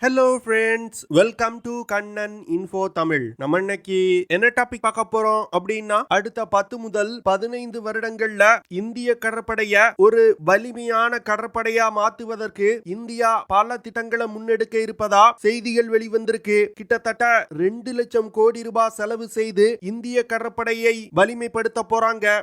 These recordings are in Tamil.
Hello friends, welcome to Kannan info Tamil. நம்ம இன்னைக்கு என்ன டாபிக் பார்க்க போறோம் அப்படின்னா, அடுத்த 10 முதல் 15 வருடங்கள்ல இந்திய கடற்படைய ஒரு வலிமையான கடற்படையா மாத்துவதற்கு இந்தியா பல திட்டங்களை முன்னெடுக்க இருப்பதா செய்திகள் வெளிவந்திருக்கு. கிட்டத்தட்ட 2 லட்சம் கோடி ரூபாய் செலவு செய்து இந்திய கடற்படையை வலிமைப்படுத்த போறாங்க.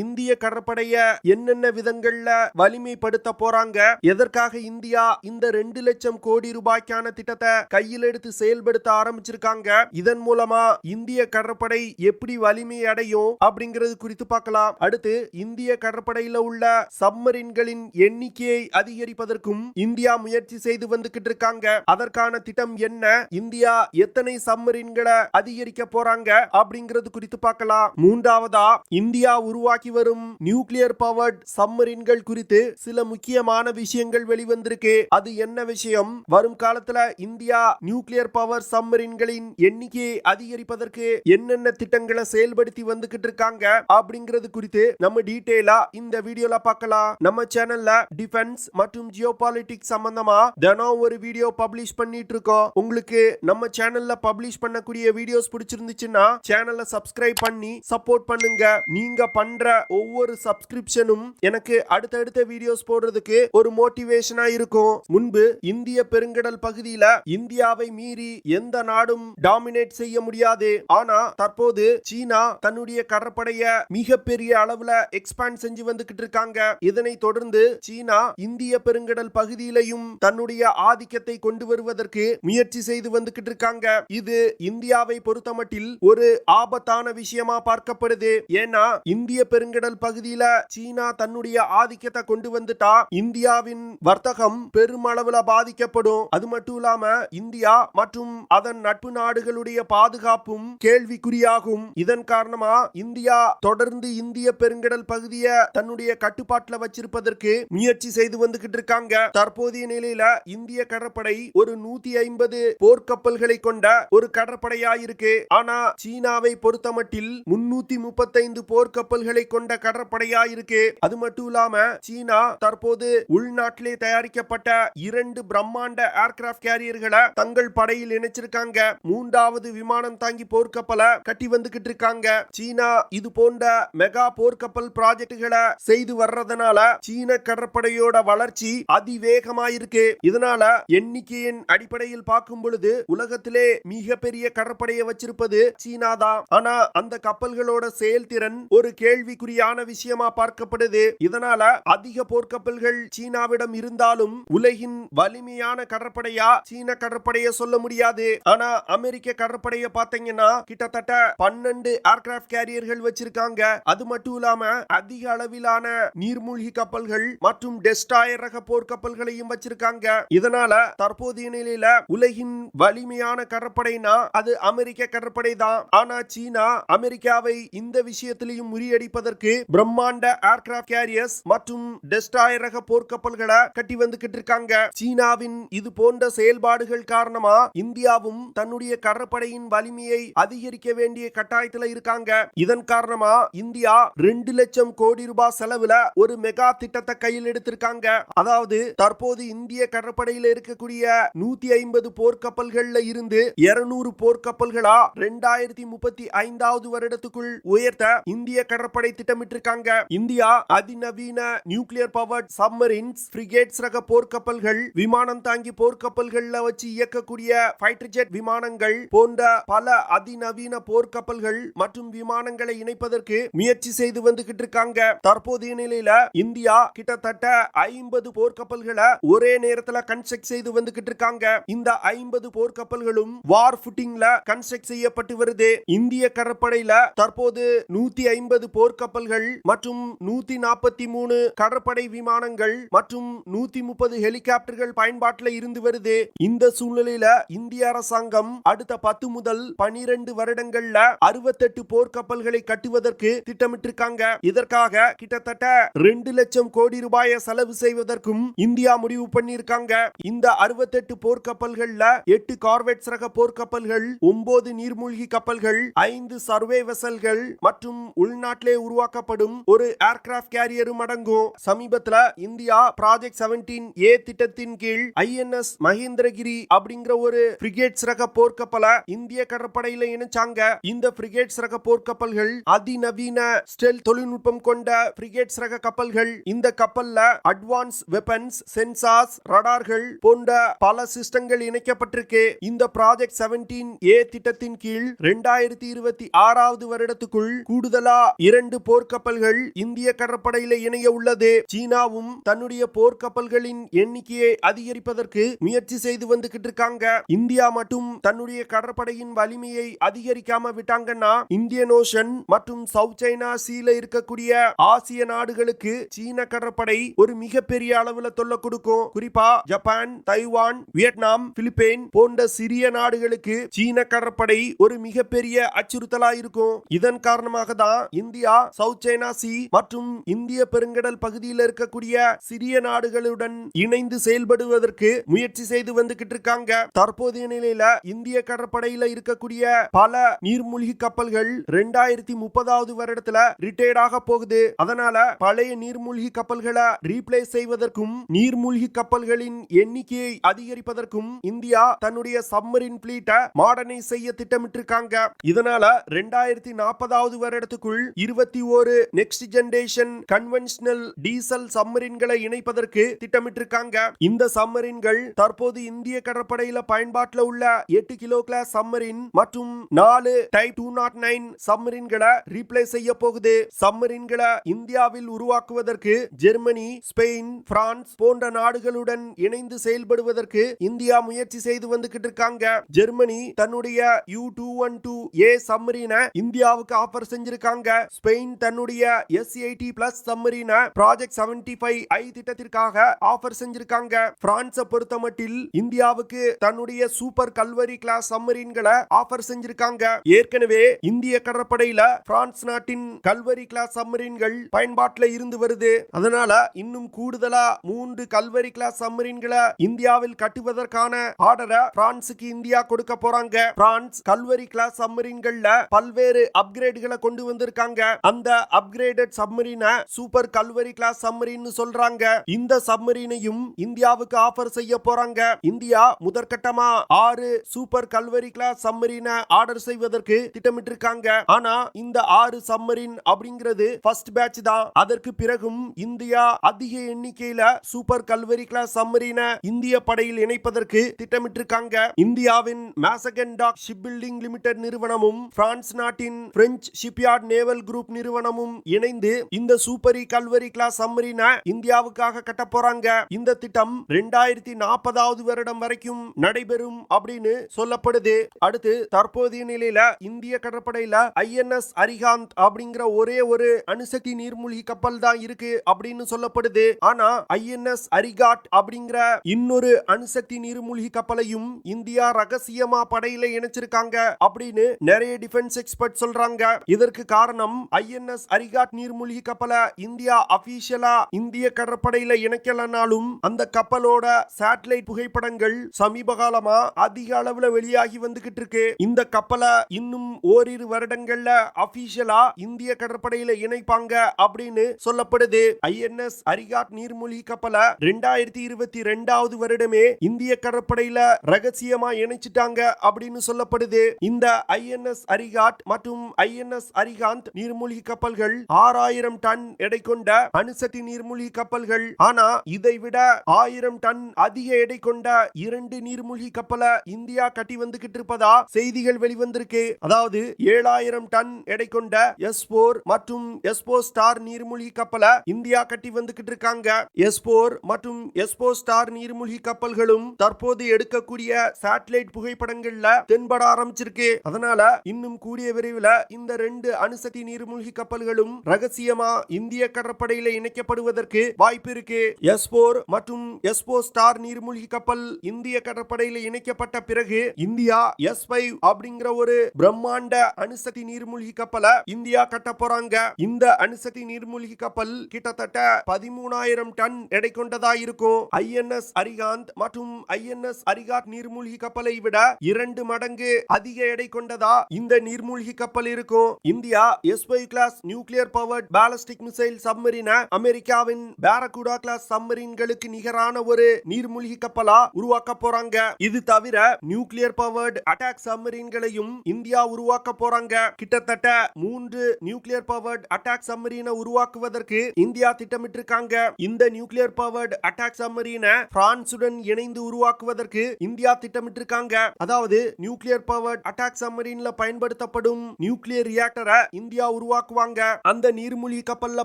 இந்திய கடற்படைய என்னென்ன விதங்கள்ல வலிமைப்படுத்த போறாங்க, எதற்காக இந்தியா இந்த 2 லட்சம் கோடி ரூபாய்க்கான திட்டத்தை கையில் எடுத்து செயல்படுத்த ஆரம்பிச்சிருக்காங்க. இதன் மூலமா இந்திய கடற்படை எப்படி வலிமை அடையும் அப்படிங்கிறது குறித்து பார்க்கலாம். அடுத்து இந்திய கடற்படையில் உள்ள சப்மரீன்களின் எண்ணிக்கையை அதிகரிப்பதற்கும் இந்தியா முயற்சி செய்து வந்துகிட்டு இருக்காங்க. அதற்கான திட்டம் என்ன, இந்தியா எத்தனை சப்மரீன்களை அதிகரிக்க போறாங்க அப்படிங்கிறது குறித்து பார்க்கலாம். மூன்றாவதா, இந்தியா உருவாக்கி வரும் நியூக்ளியர் பவர்ட் சப்மரீன்கள் குறித்து சில முக்கியமான விஷயங்கள் வெளிவந்திருக்கு. அது என்ன விஷயம், வரும் காலத்துல இந்தியா நியூக்ளியர் பவர் சப்மரீன்களின் எண்ணிக்கையை அதிகரிப்பதற்கு என்னென்ன திட்டங்களை செயல்படுத்தி வந்துகிட்டு இருக்காங்க அப்படிங்கிறது குறித்து நம்ம டீடைலா இந்த வீடியோல பார்க்கலாம். நம்ம சேனல்ல டிஃபென்ஸ் மற்றும் ஜியோபாலிட்டிக்ஸ் சம்பந்தமா தினம் ஒரு வீடியோ பப்ளிஷ் பண்ணிட்டு இருக்கோம். உங்களுக்கு நம்ம சேனல்ல பப்ளிஷ் பண்ணக்கூடிய வீடியோஸ் பிடிச்சிருந்துச்சுன்னா சேனலை சப்ஸ்கிரைப் பண்ணி சப்போர்ட் பண்ணுங்க. நீங்க பண்ற ஒவ்வொரு சப்ஸ்கிரிப்ஷனும் எனக்கு அடுத்தடுத்த வீடியோஸ் போடுறதுக்கு ஒரு மோட்டிவேஷனா இருக்கும். முன்பு இந்திய பெருங்கடல் பகுதியில இந்தியாவை மீறி எந்த நாடும் டாமினேட் செய்ய முடியாது. ஆனா தற்போது சீனா தன்னுடைய கடற்படைய மிகப்பெரிய அளவுல எக்ஸ்பாண்ட் செஞ்சு வந்துகிட்டு இருக்காங்க. இதனை தொடர்ந்து சீனா இந்திய பெருங்கடல் பகுதியிலையும் தன்னுடைய ஆதிக்கத்தை கொண்டு வருவதற்கு முயற்சி செய்து வந்துகிட்டு இருக்காங்க. இது இந்தியாவை பொறுத்தமட்டில் ஒரு ஆபத்தான விஷயமா பார்க்கப்படுது. ஏன்னா இந்திய பெருங்கடல் பகுதியில சீனா தன்னுடைய ஆதிக்கத்தை கொண்டு வந்துட்டா இந்தியாவின் வர்த்தகம் பெருமளவுல பாதிக்கப்படும். அது மட்டும் இல்லாம இந்தியா மற்றும் அதன் நட்பு நாடுகளுடைய பாதுகாப்பும் கேள்விக்குறியாகும். இதன் காரணமா இந்தியா தொடர்ந்து இந்திய பெருங்கடல் பகுதியை தன்னுடைய கட்டுப்பாட்டில் வச்சிருப்பதற்கு முயற்சி செய்து வந்துகிட்டு இருக்காங்க. தற்போதைய நிலையில இந்திய கடற்படை ஒரு 150 போர்க்கப்பல்களை கொண்ட ஒரு கடற்படையா இருக்கு. ஆனா சீனாவை பொறுத்தமட்டில் 335 போர்க்கப்பல்களை கொண்ட கடற்படையா இருக்கு. அது மட்டும் இல்லாம சீனா தற்போது உள்நாட்டிலே தயாரிக்கப்பட்ட 2 பிரம்மாண்ட ஏர்கிராஃப்ட் கேரியர்களை தங்கள் படையில் இணைச்சிருக்காங்க. 3வது விமானம் தாங்கி போர்க்கப்பலை கட்டி வந்துகிட்டு இருக்காங்க. சீனா இது போன்ற மெகா போர்க்கப்பல் ப்ராஜெக்டுகளை செய்து வர்றதுனால சீன கடற்படையோட வளர்ச்சி அதிவேகமா இருக்கு. இதனால எண்ணிக்கையின் அடிப்படையில் பார்க்கும் பொழுது உலகத்திலே மிகப்பெரிய கடற்படையை வச்சிருப்பது சீனா தான். ஆனா அந்த கப்பல்களோட செயல்திறன் ஒரு கேள்விக்குறியான விஷயமா பார்க்கப்படுது. இதனால அதிக போர்க்கப்பல்கள் சீனாவிடம் இருந்தாலும் உலகின் வலிமையான கடற்படையா சீன கடற்படைய சொல்ல முடியாது. ஆனா அமெரிக்க கடற்படைய பாத்தீங்கன்னா கிட்டத்தட்ட 12 ஏர்கிராஃப்ட் கேரியர்கள் வச்சிருக்காங்க. அது மட்டும் இல்லாம அதிக அளவிலான நீர்மூழ்கி கப்பல்கள் மற்றும் டெஸ்ட்ராயர் ரக போர்க்கப்பல்களையும் வச்சிருக்காங்க. இதனால தற்போதைய நிலையில உலகின் வலிமையான கடற்படைனா அது அமெரிக்க கடற்படை தான். ஆனா சீனா அமெரிக்காவை இந்த விஷயத்திலையும் முறியடிப்பதற்கு பிரம்மாண்ட ஏர்கிராஃப்ட் கேரியர்ஸ் மற்றும் டெஸ்ட்ராயர் ரக போர்க்கப்பல்களை கட்டி வந்துகிட்டு இருக்காங்க. சீனாவின் இது போன்ற செயல்பாடுகள் காரணமா இந்தியாவும் தன்னுடைய கடற்படையின் வலிமையை அதிகரிக்க வேண்டிய கட்டாயத்தில் இருக்காங்க. இதன் காரணமா இந்தியா 2 லட்சம் கோடி ரூபாய் செலவுல ஒரு மெகா திட்டத்தை கையில் எடுத்திருக்காங்க. அதாவது தற்போது இந்திய கடற்படையில் இருக்கக்கூடிய 150 போர்க்கப்பல்கள்ல இருந்து 200 போர்க்கப்பல்களா 2035வது வருடத்துக்குள் உயர்த்த இந்திய கடற்படை திட்டமிட்டிருக்காங்க. இந்தியா அதிநவீன நியூக்ளியர் பவர்ட் சப்மரீன்ஸ், ஃப்ரிகேட்ஸ் ரக போர்க்கப்பல்கள், விமானம் தாங்கி போர்க்கப்பல்கள்ல வச்சு இயக்கக்கூடிய ஃபைட்டர் ஜெட் விமானங்கள் போன்ற பல அதிநவீன போர்க்கப்பல்கள் மற்றும் விமானங்களை இணைப்பதற்கு முயற்சி செய்து வந்துகிட்டு இருக்காங்க. தற்போதைய நிலையில இந்தியா கிட்டத்தட்ட 50 போர்க்கப்பல்களை ஒரே நேரத்துல கன்ஸ்ட்ரக்ட் செய்து வந்துகிட்டு இருக்காங்க. இந்த 50 போர்க்கப்பல்களும் வார் ஃபுட்டிங்ல கன்ஸ்ட்ரக்ட் செய்யப்பட்டு வருது. இந்திய கடற்படையில தற்போது 150 போர்க்கப்பல்கள் மற்றும் 143 கடற்படை விமானங்கள் மற்றும் 130 ஹெலிகாப்டர்கள் பயன்பாட்டில் இருந்து வருது. இந்த சூழ்நிலையில இந்திய அரசாங்கம் அடுத்த 10 முதல் 12 வருடங்கள்ல 68 போர்க்கப்பல்களை கட்டுவதற்கு திட்டமிட்டிருக்காங்க. இதற்காக கிட்டத்தட்ட 2 லட்சம் கோடி ரூபாயை செலவு செய்வதற்கும் இந்தியா முடிவு பண்ணியிருக்காங்க. இந்த 68 போர்க்கப்பல்கள்ல 8 கார்வெட்ஸ் ரக போர்க்கப்பல்கள், 9 நீர்மூழ்கி கப்பல்கள், 5 சர்வே வெசல்கள் மற்றும் உள்நாட்டிலே உருவாக்கப்படும் ஒரு ஏர்கிராஃப்ட் கேரியரும் அடங்கும். சமீபத்தில் இந்தியா ப்ராஜெக்ட் 17A திட்டத்தின் கீழ் INS மகேந்திரகிரி அப்படிங்கிற ஒரு பிரிகேட்ஸ் ரக போர்க்கப்பலை இந்திய கடற்படையில இணைச்சாங்க. இந்த பிரிகேட்ஸ் ரக போர்க்கப்பல்கள் அதிநவீன ஸ்டெல்த் தொழில்நுட்பம் கொண்ட பிரிகேட்ஸ் ரக கப்பல்கள். இந்த கப்பல்ல அட்வான்ஸ் வெப்பன்ஸ், சென்சார்ஸ், ரடார்கள் போன்ற பல சிஸ்டங்கள் இணைக்கப்பட்டிருக்கு. இந்த ப்ராஜெக்ட் 17A திட்டத்தின் கீழ் 2026 வருடத்துக்குள் கூடுதலா 2 போர்க்கப்பல்கள் இந்திய கடற்படையில இணைய உள்ளது. சீனாவும் தன்னுடைய போர்க்கப்பல்களின் எண்ணிக்கையை அதிகரிப்பதற்கு முயற்சி செய்து வந்துகிட்டு இருக்காங்க. இந்தியா மட்டும் தன்னுடைய கடற்படையின் வலிமையை அதிகரிக்காம விட்டாங்கன்னா இந்தியன் ஓஷன் மற்றும் சவுத் சைனா சீல இருக்கக்கூடிய ஆசிய நாடுகளுக்கு சீன கடற்படை ஒரு மிகப்பெரிய அளவுல தொல்லை கொடுக்கும். குறிப்பா ஜப்பான், தைவான், வியட்நாம், பிலிப்பைன் போன்ற சிறிய நாடுகளுக்கு சீன கடற்படை ஒரு மிகப்பெரிய அச்சுறுத்தலா இருக்கும். இதன் காரணமாக தான் இந்தியா சவுத் சைனா சி மற்றும் இந்திய பெருங்கடல் பகுதியில் இருக்கக்கூடிய சிறிய நாடுகளுடன் இணைந்து செயல்படுவதற்கு முயற்சி செய்து வந்துகிட்டு இருக்காங்க. தற்போதைய நிலையில இந்திய கடற்படையில இருக்கக்கூடிய பல நீர்மூழ்கி கப்பல்கள் 2030 வருடத்துல ரிட்டையர்ட் ஆக போகுது. அதனால பழைய நீர்மூழ்கி கப்பல்களை ரீப்ளேஸ் செய்வதற்கும் நீர்மூழ்கி கப்பல்களின் எண்ணிக்கையை அதிகரிப்பதற்கும் இந்தியா தன்னுடைய சப்மரீன் பிளீட்டை மாடர்னைஸ் செய்ய திட்டமிட்டிருக்காங்க. இதனால 2040 வருடத்துக்குள் 21 நெக்ஸ்ட் ஜெனரேஷன் கன்வென்ஷனல் டீசல் சப்மரீன்களை இணைப்பதற்கு திட்டமிட்டிருக்காங்க. இந்த சப்மரீன்கள் தற்போது இந்திய கடற்படையில பயன்பாட்டில் உள்ள 8 கிலோ கிளாஸ் சப்மரீன் மற்றும் 4 டைப் 209 சப்மரீன்களை ரீப்ளேஸ் செய்ய போகுது. சப்மரீன்களை இந்தியாவில் உருவாக்குவதற்கு ஜெர்மனி, ஸ்பெயின், பிரான்ஸ் போன்ற நாடுகளுடன் இணைந்து செயல்படுவதற்கு இந்தியா முயற்சி செய்து வந்துகிட்டு இருக்காங்க. ஜெர்மனி தன்னுடைய U212A சப்மரீனை இந்தியாவுக்கு ஆஃபர் செஞ்சிருக்காங்க. ஸ்பெயின் தன்னுடைய S80+ சப்மரீனை ப்ராஜெக்ட் 75I திட்டத்திற்காக ஆஃபர் செஞ்சிருக்காங்க. பிரான்ஸை பொறுத்தமட்டில் இந்தியாவுக்கு தன்னுடைய சூப்பர் கல்வரி கிளாஸ் சப்மரீன்களை ஆஃபர் செஞ்சிருக்காங்க. ஏற்கனவே இந்திய கடற்படையில பிரான்ஸ் நாட்டின் கல்வரி கிளாஸ் சப்மரீன்கள் பயன்பாட்டில் இருந்து வருது. அதனால இன்னும் கூடுதலா 3 கல்வரி கிளாஸ் சப்மரீன்களை இந்தியாவில் கட்டுவதற்கான ஆர்டரை பிரான்சுக்கு இந்தியா கொடுக்க போறாங்க. பிரான்ஸ் கல்வரி கிளாஸ் சப்மரீன்கள்ல பல்வேறு அப்கிரேட்களை கொண்டு வந்திருக்காங்க. அந்த அப்கிரேடட் சப்மரீனை சூப்பர் கல்வரி கிளாஸ் சப்மரீன் சொல்றாங்க. இந்த சப்மரீனையும் இந்தியாவுக்கு ஆஃபர் செய்ய போறாங்க. இந்தியா முதற்கட்டமா 6 சூப்பர் கல்வரி கிளாஸ் சப்மரீனை ஆர்டர் செய்வதற்கு திட்டமிட்டிருக்காங்க. ஆனா இந்த 6 சப்மரீன் அப்படிங்கிறது ஃபர்ஸ்ட் பேட்ச் தான். அதற்கு பிறகும் இந்தியா அதிக எண்ணிக்கையில சூப்பர் கல்வரி கிளாஸ் சப்மரீனை இந்திய படையில் இணைப்பதற்கு திட்டமிட்டிருக்காங்க. இந்தியாவின் மேசகன் டாக் ஷிப் பில்டிங் லிமிடெட் நிறுவனமும் பிரான்ஸ் நாட்டின் பிரெஞ்சு ஷிப்யார்ட் நேவல் குரூப் நிறுவனமும் இணைந்து இந்த சூப்பர் கல்வரி கிளாஸ் சப்மரீனை இந்தியாவுக்காக கட்ட போறாங்க. இந்த திட்டம் 2040 வருடம் வரைக்கும் நடைபெறும் அப்படின்னு சொல்லப்படுது. அடுத்து தற்போதைய நிலையில இந்திய கடற்படையில INS அரிகாந்த் அப்படிங்கிற ஒரே ஒரு அணுசக்தி நீர்மூழ்கி கப்பல் தான் இருக்கு அப்படின்னு சொல்லப்படுது. ஆனா INS அரிகாட் அப்படிங்கிற இன்னொரு அணுசக்தி நீர்மூழ்கி கப்பலையும் இந்தியா ரகசியமா படையில இணைச்சிருக்காங்க அப்படின்னு நிறைய டிஃபென்ஸ் எக்ஸ்பர்ட் சொல்றாங்க. இதற்கு காரணம் INS அரிகாட் நீர்மூழ்கி கப்பலை இந்தியா அபிஷியலா இந்திய கடற்படையில இணைக்கலனாலும் அந்த கப்பலோட சேட்டலைட் புகைப்படங்கள் சமீப காலமா அதிக அளவுல வெளியாகி வந்துகிட்டு இருக்கு. இந்த கப்பலை இன்னும் ஓரிரு வருடங்கள்ல அபிஷியலா இந்திய கடற்படையில இணைப்பாங்க அப்படின்னு சொல்லப்படுது. INS அரிகாட் நீர்மூழ்கி கப்பலை 2022 வருடமே இந்திய கடற்படையில ரகசியமா இணைச்சிட்டாங்க அப்படின்னு சொல்லப்படுது. இந்த INS அரிகாட் மற்றும் INS அரிகாந்த் நீர்மூழ்கி கப்பல்கள் 6000 டன் எடை கொண்ட அணுசக்தி நீர்மூழ்கி கப்பல்கள். ஆனா இதை விட 1000 டன் அதிக எடை கொண்ட 2 நீர்மூழ்கி கப்பலை இந்தியா கட்டி வந்துகிட்டு இருப்பதா செய்திகள் வெளிவந்திருக்கு. அதாவது 7000 டன் எடை கொண்ட S4 மற்றும் S4 ஸ்டார் நீர்மூழ்கி கப்பலை இந்தியா கட்டி வந்துகிட்டு இருக்காங்க. S4 மற்றும் S4 ஸ்டார் நீர்மூழ்கி கப்பல்களும் தற்போது எடுக்கக்கூடிய சேட்டலைட் புகைப்படங்கள்ல தென்பட ஆரம்பிச்சிருக்கு. அதனால இன்னும் கூடிய விரைவில் இந்த 2 அணுசக்தி நீர்மூழ்கி கப்பல்களும் ரகசியமா இந்திய கடற்படையில இணைக்கப்படுவதற்கு வாய்ப்பு இருக்கு. S4 மற்றும் S4 ஸ்டார் நீர்மூழ்கி கப்பல் இந்திய கடற்படையில இணைக்கப்பட்ட பிறகு இந்தியா S5 அப்படிங்கிற ஒரு பிரம்மாண்ட அணுசக்தி நீர்மூழ்கி கப்பலை இந்தியா கட்ட போறாங்க. இந்த அணுசக்தி நீர்மூழ்கி கப்பல் கிட்டத்தட்ட 13000 டன் எடை கொண்டதா இருக்கும். INS அரிகாந்த் மற்றும் INS அரிகாட் நீர்மூழ்கி கப்பலை விட 2 மடங்கு அதிக எடை கொண்டதா இந்த நீர்மூழ்கி கப்பல் இருக்கும். India S5 class nuclear powered ballistic missile சப்மரீனை அமெரிக்காவின் பாரகுடா கிளாஸ் சப்மரீன்களுக்கு நிகரான ஒரு நீர்மூழ்கி கப்பலா உருவாக்க போறாங்க. இது தவிர நியூக்ளியர் பவர்ட் அட்டாக் சப்மரீன்களையும் இந்தியா உருவாக்க போறாங்க. கிட்டத்தட்ட 3 நியூக்ளியர் பவர்ட் அட்டாக் சப்மரீனை உருவாக்குவதற்கு இந்தியா திட்டமிட்டிருக்காங்க. இந்த நியூக்ளியர் பவர்ட் அட்டாக் சப்மரீனை பிரான்சுடன் இணைந்து உருவாக்குவதற்கு இந்தியா திட்டமிட்டிருக்காங்க. அதாவது நியூக்ளியர் பவர்ட் அட்டாக் சப்மரீன்ல பயன்படுத்தப்படும் நியூக்ளியர் ரியாக்டரை இந்தியா உருவாக்குவாங்க. அந்த நீர்மூழ்கி கப்பல்ல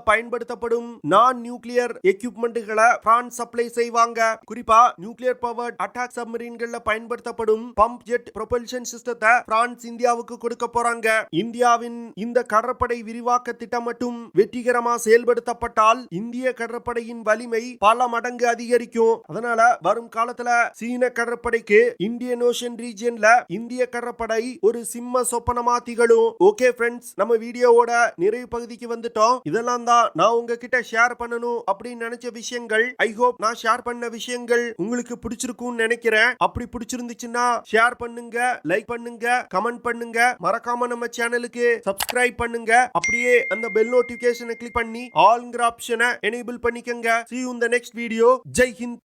பயன்படுத்தப்படும் நான் நியூக்ளியர் எக்யூப்மெண்ட்களை பிரான்ஸ் சப்ளை செய்வாங்க. குறிப்பா நியூக்ளியர் பவர்ட் அட்டாக் சப்மரீன்கள்ல பயன்படுத்தப்படும் பம்ப் ஜெட் ப்ரொபல்ஷன் சிஸ்டத்தை பிரான்ஸ் இந்தியாவுக்கு கொடுக்க போறாங்க. இந்தியாவின் இந்த கடற்படை விரிவாக்க திட்டம் மட்டும் வெற்றிகரமா செயல்படுத்தப்பட்டால் இந்திய கடற்படையின் வலிமை பல மடங்கு அதிகரிக்கும். அதனால வரும் காலத்துல சீன கடற்படைக்கு இந்தியன் ஓஷன் ரீஜியன்ல இந்திய கடற்படை ஒரு சிம்ம சொப்பனமா திகழும். ஓகே ஃப்ரெண்ட்ஸ், நம்ம வீடியோவோட நிறைவு பகுதிக்கு வந்துட்டோம். இதெல்லாம் தான் நான் உங்ககிட்ட ஷேர் பண்ணணும் அப்படின்னு நினைச்ச விஷயங்கள். ஐ ஹோப் நான் ஷேர் பண்ண விஷயங்கள் உங்களுக்கு பிடிச்சிருக்கும்னு நினைக்கிறேன். அப்படி பிடிச்சிருந்துச்சுன்னா ஷேர் பண்ணுங்க, லைக் பண்ணுங்க, கமெண்ட் பண்ணுங்க. மறக்காம நம்ம சேனலுக்கு சப்ஸ்கிரைப் பண்ணுங்க. அப்படியே அந்த பெல் நோட்டிபிகேஷனை கிளிக் பண்ணி ஆல்ங்கிற ஆப்ஷனை எனேபிள் பண்ணிக்கங்க. See you in the next video. Jai Hind.